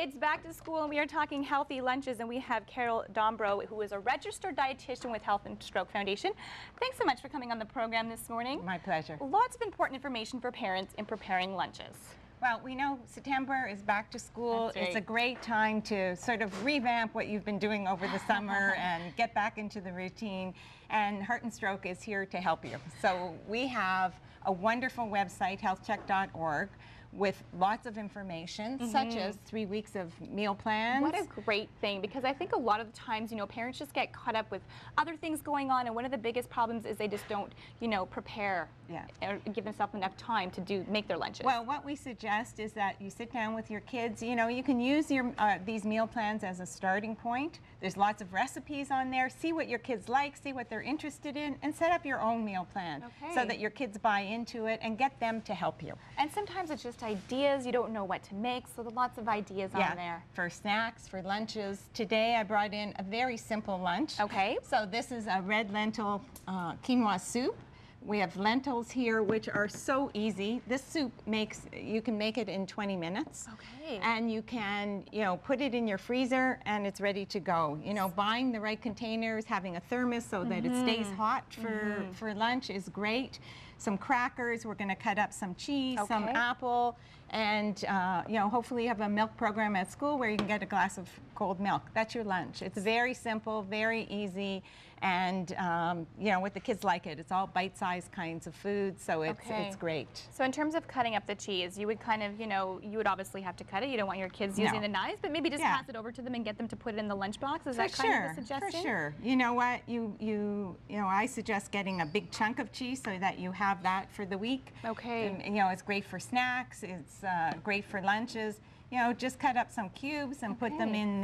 it's back to school and we are talking healthy lunches, and we have Carol Dombrow, who is a registered dietitian with Health and Stroke Foundation. Thanks so much for coming on the program this morning. My pleasure. Lots of important information for parents in preparing lunches. Well, we know September is back to school. That's right. It's a great time to sort of revamp what you've been doing over the summer and get back into the routine. And Heart and Stroke is here to help you. So we have a wonderful website, healthcheck.org, with lots of information, such as 3 weeks of meal plans. What a great thing, because I think a lot of the times, parents just get caught up with other things going on, and one of the biggest problems is they just don't, prepare or give themselves enough time to make their lunches. Well, what we suggest is that you sit down with your kids. You can use your these meal plans as a starting point. There's lots of recipes on there. See what your kids like, see what they're interested in, and set up your own meal plan so that your kids buy into it and get them to help you. And sometimes it's just ideas. You don't know what to make, so there's lots of ideas on there. For snacks, for lunches. Today I brought in a very simple lunch. Okay. So this is a red lentil quinoa soup. We have lentils here, which are so easy. This soup you can make it in 20 minutes. Okay. And you can, put it in your freezer and it's ready to go. Buying the right containers, having a thermos so that it stays hot for lunch is great. Some crackers, we're gonna cut up some cheese, some apple, and hopefully you have a milk program at school where you can get a glass of cold milk. That's your lunch. It's very simple, very easy, and what the kids like it. It's all bite-sized kinds of food, so it's great. So in terms of cutting up the cheese, you would kind of, you would obviously have to cut it. You don't want your kids using the knives, but maybe just pass it over to them and get them to put it in the lunchbox. Is that kind of the suggestion? For sure. You know what? I suggest getting a big chunk of cheese so that you have that for the week. Okay. And, it's great for snacks. It's great for lunches. Just cut up some cubes and put them in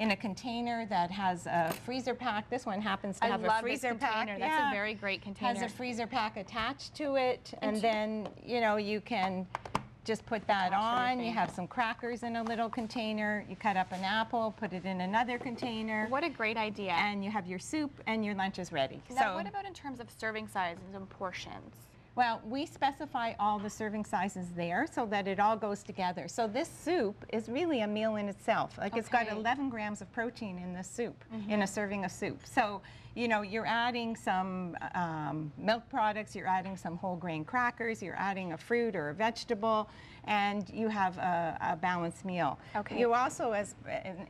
a container that has a freezer pack. This one happens to have a freezer pack. That's a very great container. Has a freezer pack attached to it, and then you can just put that on. You have some crackers in a little container. You cut up an apple, put it in another container. What a great idea. And you have your soup and your lunch is ready. Now, what about in terms of serving sizes and portions? Well, we specify all the serving sizes there so that it all goes together. So this soup is really a meal in itself. Like it's got 11 grams of protein in this soup, in a serving of soup. So, you're adding some milk products, you're adding some whole grain crackers, you're adding a fruit or a vegetable, and you have a balanced meal. Okay. You also,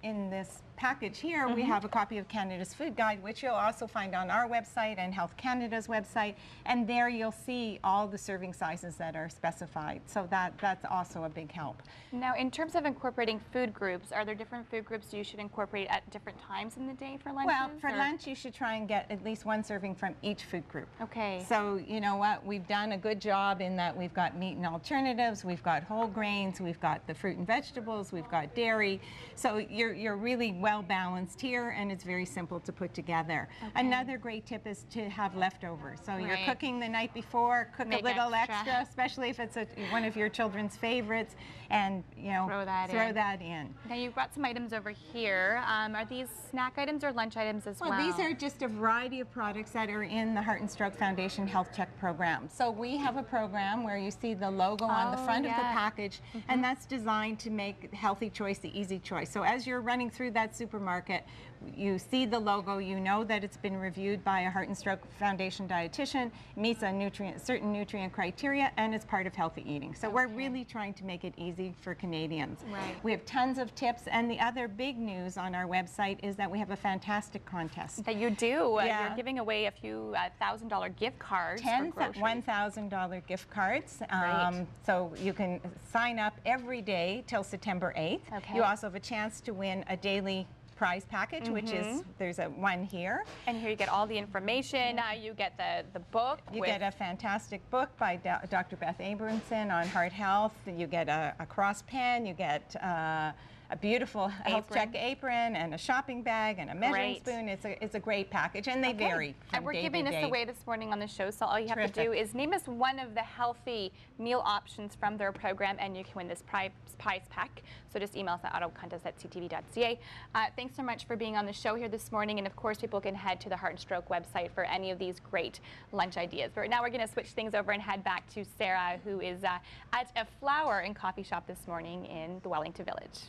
in this package here, we have a copy of Canada's Food Guide, which you'll also find on our website and Health Canada's website, and there you'll see all the serving sizes that are specified. So that's also a big help. Now, in terms of incorporating food groups, are there different food groups you should incorporate at different times in the day for lunches? Well, for lunch, you should try and get at least one serving from each food group. Okay. So, you know what, we've done a good job in that we've got meat and alternatives, we've got whole grains, we've got the fruit and vegetables, we've got dairy. So you're really well balanced here, and it's very simple to put together. Another great tip is to have leftovers. So you're cooking the night before, cook a little extra, especially if it's one of your children's favorites, and throw that in. Now you've got some items over here. Are these snack items or lunch items as well? Well, these are just a variety of products that are in the Heart and Stroke Foundation Health Check program. So we have a program where you see the logo on the front of the package, and that's designed to make healthy choice the easy choice. So as you're running through that supermarket, you see the logo, you know that it's been reviewed by a Heart and Stroke Foundation dietitian, meets a certain nutrient criteria, and it's part of healthy eating. So we're really trying to make it easy for Canadians. We have tons of tips, and the other big news on our website is that we have a fantastic contest. That you do. You're giving away a few $1,000 gift cards. 10 $1,000 gift cards. So you can sign up every day till September 8th. You also have a chance to win a daily prize package, which is, there's one here. And here you get all the information. You get the book. You get a fantastic book by Dr. Beth Abramson on heart health. You get a cross pen. You get a beautiful health check apron and a shopping bag and a measuring spoon. It's a great package, and they vary from And we're day giving to this day. away this morning on the show, so all you have to do is name us one of the healthy meal options from their program, and you can win this prize pack. So just email us at autocontest@ctv.ca. Thanks so much for being on the show here this morning, and of course people can head to the Heart and Stroke website for any of these great lunch ideas. But now we're going to switch things over and head back to Sarah, who is at a flower and coffee shop this morning in the Wellington Village.